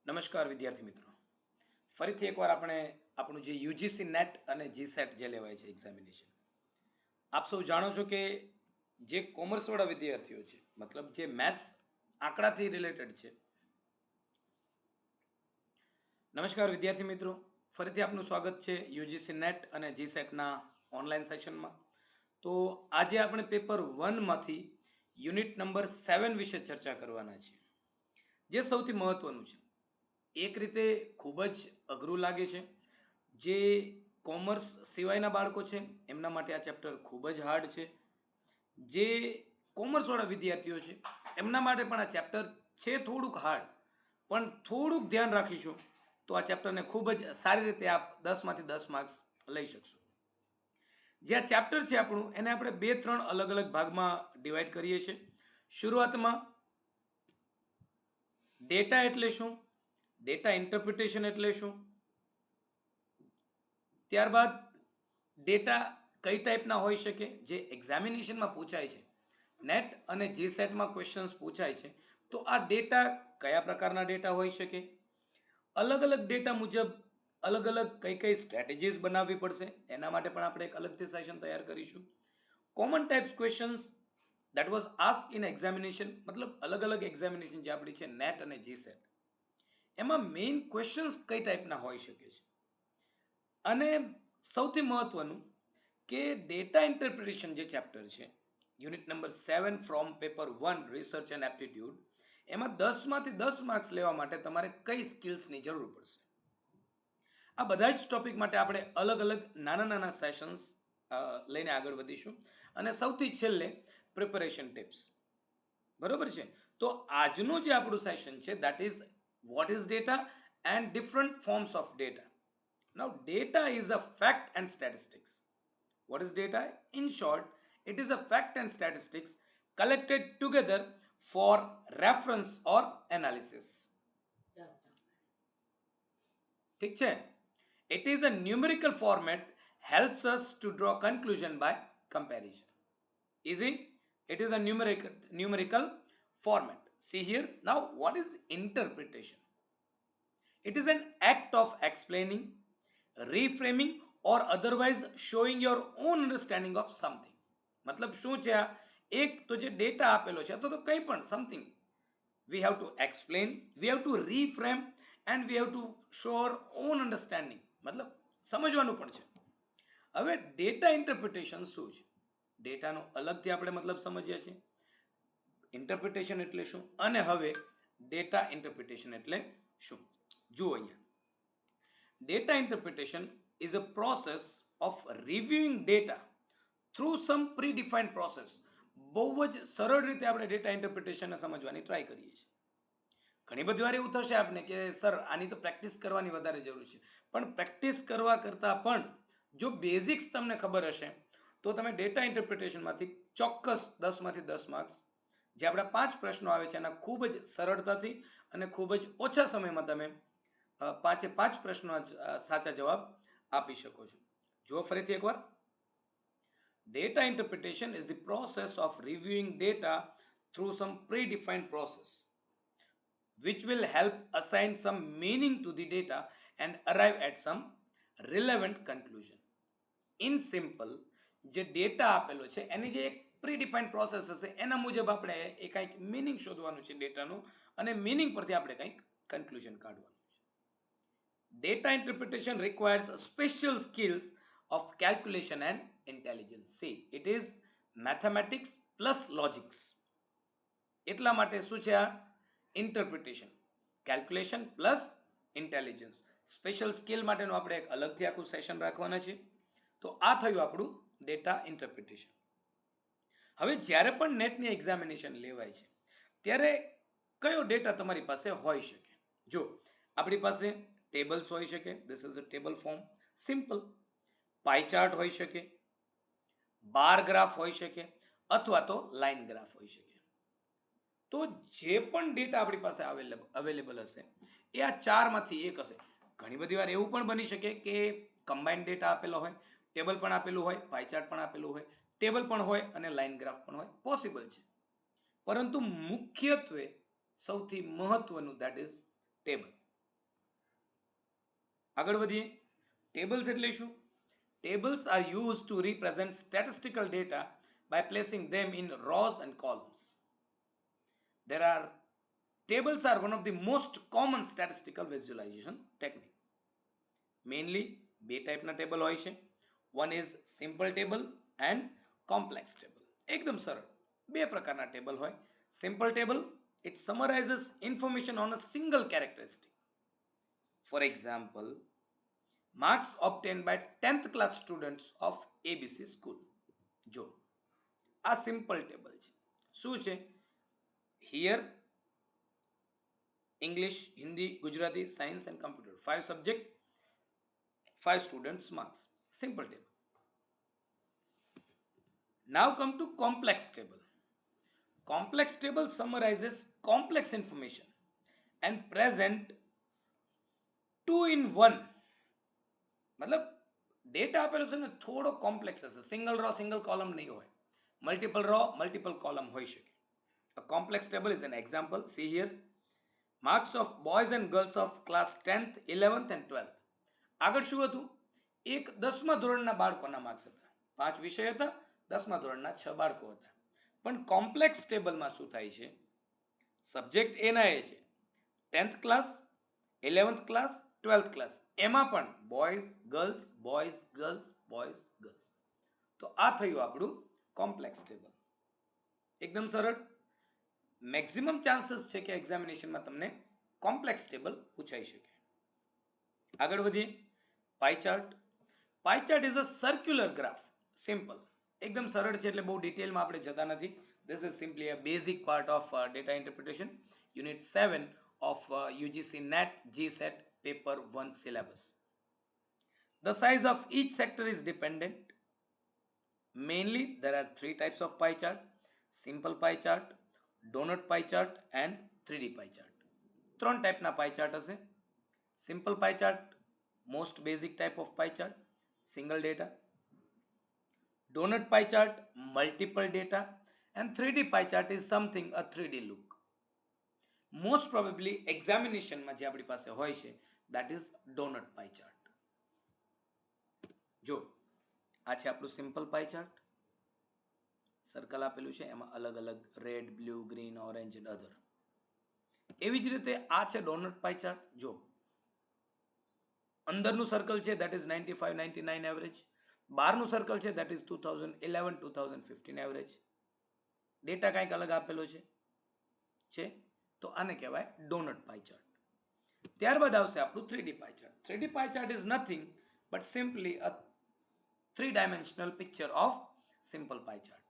નમસ્કાર વિદ્યાર્થી મિત્રો, ફરીથી એકવાર આપણે આપણું જે યુજીસી નેટ અને જીસેટ જે લેવાય છે એક્ઝામિનેશન, આપ સૌ જાણો છો કે જે કોમર્સવાળા વિદ્યાર્થીઓ છે, મતલબ જે મેથ્સ આંકડાથી રિલેટેડ છે. નમસ્કાર વિદ્યાર્થી મિત્રો, ફરીથી આપનું સ્વાગત છે યુજીસી નેટ અને જીસેટના ઓનલાઈન સેશનમાં. તો આજે આપણે પેપર 1માંથી યુનિટ નંબર 7 વિશે ચર્ચા કરવાના છીએ, જે સૌથી મહત્વનું છે. એક રીતે ખૂબ જ અઘરું લાગે છે. જે કોમર્સ સિવાયના બાળકો છે એમના માટે આ ચેપ્ટર ખૂબ જ હાર્ડ છે. જે કોમર્સવાળા વિદ્યાર્થીઓ છે એમના માટે પણ આ ચેપ્ટર છે થોડુંક હાર્ડ, પણ થોડુંક ધ્યાન રાખીશું તો આ ચેપ્ટરને ખૂબ જ સારી રીતે આપ 10માંથી 10 માર્ક્સ લઈ શકશો. જે આ ચેપ્ટર છે આપણું, એને આપણે 2-3 અલગ અલગ ભાગમાં ડિવાઈડ કરીએ છીએ. શરૂઆતમાં ડેટા એટલે શું, ડેટા ઇન્ટરપ્રિટેશન એટલે શું, ત્યારબાદ ડેટા કઈ ટાઈપના હોઈ શકે જે એક્ઝામિનેશનમાં પૂછાય છે, નેટ અને જીસેટમાં ક્વેશ્ચન્સ પૂછાય છે, તો આ ડેટા કયા પ્રકારના ડેટા હોઈ શકે, અલગ અલગ ડેટા મુજબ અલગ અલગ કઈ કઈ સ્ટ્રેટેજીસ બનાવવી પડશે, એના માટે પણ આપણે એક અલગથી સેશન તૈયાર કરીશું. Common types questions that was ask in examination, મતલબ અલગ અલગ એક્ઝામિનેશન જે આપણી છે નેટ અને જીસેટ, એમાં મેઇન ક્વેશ્ચન્સ કઈ ટાઈપના હોઈ શકે છે. અને સૌથી મહત્વનું કે ડેટા ઇન્ટરપ્રિટેશન જે ચેપ્ટર છે, unit number 7 from paper 1 research and aptitude, એમાં 10માંથી 10 માર્ક્સ લેવા માટે તમારે કઈ સ્કિલ્સની જરૂર પડશે. આ બધા જ ટોપિક માટે આપણે અલગ અલગ નાના નાના સેશન્સ લઈને આગળ વધીશું. અને સૌથી છેલ્લે પ્રિપેરેશન ટિપ્સ. બરોબર છે. તો આજનું જે આપણું સેશન છે that is what is data and different forms of data. Now, data is a fact and statistics. What is data? In short, it is a fact and statistics collected together for reference or analysis. ठीक है? It is a numerical format, helps us to draw conclusion by comparison. Easy? It is a numerical format. See here. Now, what is interpretation? It is an act of explaining, reframing or otherwise showing your own understanding of something. मतलब શું છે આ? એક તો જે data આપેલો છે અથવા તો કંઈ પણ something, we have to explain, we have to reframe and we have to show our own understanding, મતલબ સમજવાનું પણ છે. હવે ડેટા ઇન્ટરપ્રિટેશન શું છે? ડેટાનો અલગથી આપણે મતલબ સમજ્યા છે, ઇન્ટરપ્રિટેશન એટલે શું, અને હવે ડેટા ઇન્ટરપ્રિટેશન એટલે શું. જુઓ અહીંયા, data interpretation is a process of reviewing data through some predefined process. બહુ જ સરળ રીતે આપણે ડેટા ઇન્ટરપ્રિટેશનને સમજવાની ટ્રાય કરીએ છીએ. ઘણી બધી વાર એવું થશે આપને કે સર આની તો પ્રેક્ટિસ કરવાની વધારે જરૂર છે, પણ પ્રેક્ટિસ કરવા કરતાં પણ જો બેઝિક્સ તમને ખબર હશે તો તમે ડેટા ઇન્ટરપ્રિટેશનમાંથી ચોક્કસ 10માંથી 10 માર્ક્સ, જે આપણા 5 પ્રશ્નો આવે છે એના ખૂબ જ સરળતાથી અને ખૂબ જ ઓછા સમયમાં તમે 5 પ્રશ્નો સાચા જવાબ આપી શકો છો. જુઓ ફરીથી એકવાર, data interpretation is the process of reviewing data through some predefined process which will help assign some meaning to the data and arrive at some relevant conclusion. In simple, જે ડેટા આપેલો છે એની જે એક પ્રીડિફાઇન્ડ પ્રોસેસ હશે એના મુજબ આપણે એ કંઈક મિનિંગ શોધવાનું છે ડેટાનું, અને મિનિંગ પરથી આપણે કંઈક કન્ક્લુઝન કાઢવાનું છે. Data interpretation requires special skills of calculation and intelligence. See, it is mathematics plus logics. એટલા માટે શું છે આ interpretation, calculation plus intelligence. Special skill માટેનું આપણે એક અલગથી આખું સેશન રાખવાના છે. તો આ થયું આપણું ડેટા ઇન્ટરપ્રિટેશન. હવે જ્યારે પણ નેટની એક્ઝામિનેશન લેવાય છે ત્યારે કયો ડેટા તમારી પાસે હોઈ શકે? જો આપણી પાસે ટેબલ્સ હોઈ શકે, this is a table form, simple. Pi chart હોઈ શકે, બાર ગ્રાફ હોઈ શકે, અથવા તો લાઇન ગ્રાફ હોઈ શકે. તો જે પણ ડેટા આપણી પાસે અવેલેબલ હશે એ આ ચારમાંથી એક હશે. ઘણી બધી વાર એવું પણ બની શકે કે કમ્બાઇન્ડ ડેટા આપેલો હોય, ટેબલ પણ આપેલું હોય, પાઈ ચાર્ટ પણ આપેલું હોય, ટેબલ પણ હોય અને લાઇન ગ્રાફ પણ હોય, પોસિબલ છે. પરંતુ મુખ્યત્વે સૌથી મહત્વનું દેટ ઇઝ ટેબલ. આગળ વધીએ. ટેબલ્સ એટલે શું? Tables are used to represent statistical data by placing them in rows and columns. There are Tables are one of the most common statistical visualization technique. Mainly બે ટાઈપના table હોય છે. One is simple table and complex table. એકદમ સરળ બે પ્રકારના table હોય. Simple table, it summarizes information on a single characteristic. For example, marks obtained by 10th class students of ABC school. જો આ સિમ્પલ ટેબલ છે. શું છે? Here English, Hindi, Gujarati, Science and Computer. 5 subject, 5 students marks. Simple table. Now come to complex table. Complex table summarizes complex information and present 2 in 1. मतलब data આપેલો છે ને થોડો કોમ્પ્લેક્સ હશે. સિંગલ રો સિંગલ કોલમ નહીં હોય. Multiple row multiple column હોઈ શકે. A complex table is an example. See here. Marks of boys and girls of class 10th, 11th and 12th. આગળ શું હતું? એક 10મા ધોરણના બાળકોના માર્ક્સ હતા. 5 વિષય હતા, 10મા ધોરણના 6 બાળકો હતા. પણ કોમ્પ્લેક્સ ટેબલમાં શું થાય છે? સબ્જેક્ટ એના એ છે 10th class, 11th class, 12th class. એમાં પણ boys girls, boys girls, boys girls. તો આ થયું આપણું કોમ્પ્લેક્સ ટેબલ. એકદમ સરળ. મેક્સિમમ ચાન્સીસ છે કે એક્ઝામિનેશનમાં તમને કોમ્પ્લેક્સ ટેબલ પૂછાઈ શકે. આગળ વધીએ. Pie chart. Pie chart is a circular graph. Simple, એકદમ સરળ છે એટલે બહુ ડિટેલમાં આપણે જતા નથી. This is simply a basic part of data interpretation, unit 7 of UGC NET GSET paper 1 syllabus. The size of each sector is dependent. Mainly there are 3 types of pie chart: simple pie chart, donut pie chart and 3D pie chart. 3 ટાઈપના pie chart હશે. Simple pie chart, most basic type of pie chart, single data. Donut pie chart, multiple data. And 3D pie chart is something a 3D look. Most probably examination માં જે આપણી પાસે હોય છે that is donut pie chart. જો આ છે આપણું સિમ્પલ પાઈ ચાર્ટ. સર્કલ આપેલું છે, એમાં અલગ અલગ red, blue, green, orange and other. એવી જ રીતે આ છે ડોનટ પાઈ ચાર્ટ. જો અંદરનું સર્કલ છે that is 95, 99 એવરેજ. બહારનું સર્કલ છે that is 2011, 2015 એવરેજ. ડેટા કંઈક અલગ આપેલો છે તો આને કહેવાય ડોનટ પાઈ ચાર્ટ. ત્યારબાદ આવશે આપણું 3D pi chart. 3D pi chart is nothing but simply a 3-dimensional picture of simple pie chart.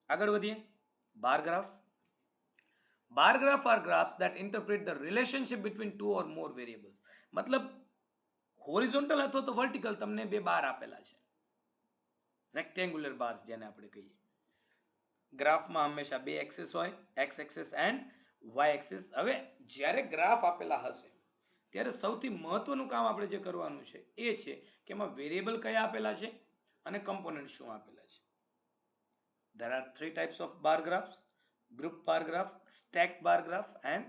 આગળ વધીએ. Bar graph. Bar graph are graphs that interpret the relationship between two or more variables. મતલબ horizontal અથવા તો vertical તમને બે બાર આપેલા છે, rectangular bars જેને આપણે કહીએ. ગ્રાફમાં હંમેશા બે એક્સિસ હોય, X axis and Y axis. હવે જ્યારે ગ્રાફ આપેલા હશે ત્યારે સૌથી મહત્વનું કામ આપણે જે કરવાનું છે એ છે કે એમાં વેરિયેબલ કયા આપેલા છે અને કમ્પોનન્ટ શું આપેલા છે. There are 3 types of bar graphs: group bar graph, stacked bar graph and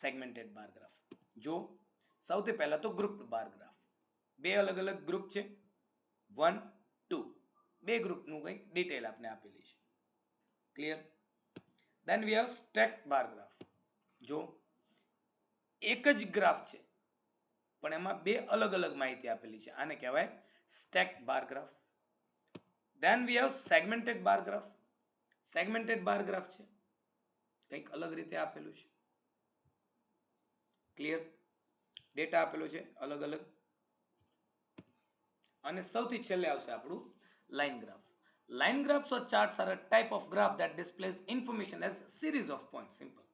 segmented bar graph. જો સૌથી પહેલા તો ગ્રુપ બાર ગ્રાફ. બે અલગ અલગ ગ્રુપ છે 1, 2. બે ગ્રુપનું કંઈક ડિટેલ આપણે આપેલી છે. Clear? Then we have stacked bar graph. જો એક જ ગ્રાફ છે પણ એમાં બે અલગ અલગ માહિતી આપેલી છે, આને કહેવાય stacked bar graph. Then we have segmented bar graph. Segmented bar graph છે, કંઈક અલગ રીતે આપેલું છે. ક્લિયર? ડેટા આપેલો છે અલગ અલગ. અને સૌથી છેલ્લે આવશે આપણું line graph. Line graphs or charts are a type of graph that displays information as series of points. Simple.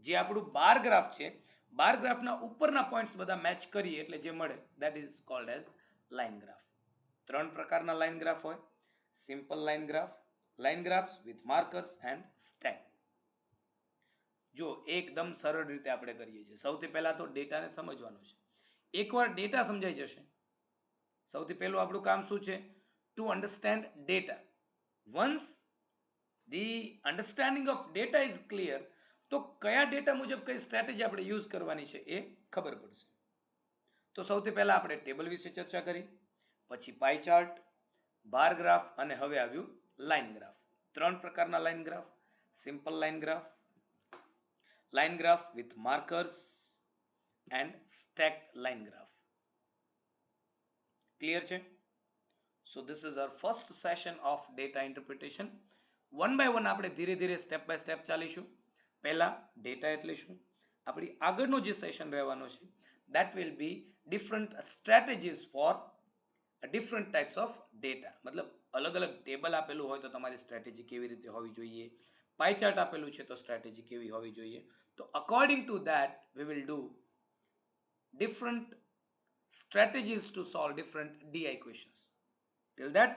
જે આપણું બાર ગ્રાફ છે, બાર ગ્રાફના ઉપરના પોઈન્ટ્સ બધા મેચ કરીએ એટલે જે મળે that is called as line graph. 3 પ્રકારના લાઇન ગ્રાફ હોય: simple line graph, line graphs with markers and stack. જો એકદમ સરળ રીતે આપણે કરીએ છીએ. સૌથી પહેલા તો ડેટાને સમજવાનો છે. એકવાર ડેટા સમજાઈ જશે, સૌથી પહેલું આપણું કામ શું છે? To understand data. Once the understanding of data is clear, તો કયા ડેટા મુજબ કઈ સ્ટ્રેટેજી આપણે યુઝ કરવાની છે એ ખબર પડશે. તો સૌથી પહેલા આપણે ટેબલ વિશે ચર્ચા કરી, પછી પાઈ ચાર્ટ, બાર ગ્રાફ અને હવે આવ્યું લાઇન ગ્રાફ. ત્રણ પ્રકારના line graph: simple line graph with markers and stack line graph. Clear છે? So this is our first session of data interpretation. One by one આપણે ધીરે ધીરે સ્ટેપ બાય સ્ટેપ ચાલીશું. પહેલા ડેટા એટલે શું, આપણી આગળનો જે સેશન રહેવાનો છે that will be different strategies for different types of data. મતલબ અલગ અલગ ટેબલ આપેલું હોય તો તમારી સ્ટ્રેટેજી કેવી રીતે હોવી જોઈએ, પાઈ ચાર્ટ આપેલું છે તો સ્ટ્રેટેજી કેવી હોવી જોઈએ. તો according to that we will do different strategies to solve different DI questions. Till that,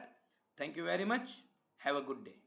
thank you very much. Have a good day.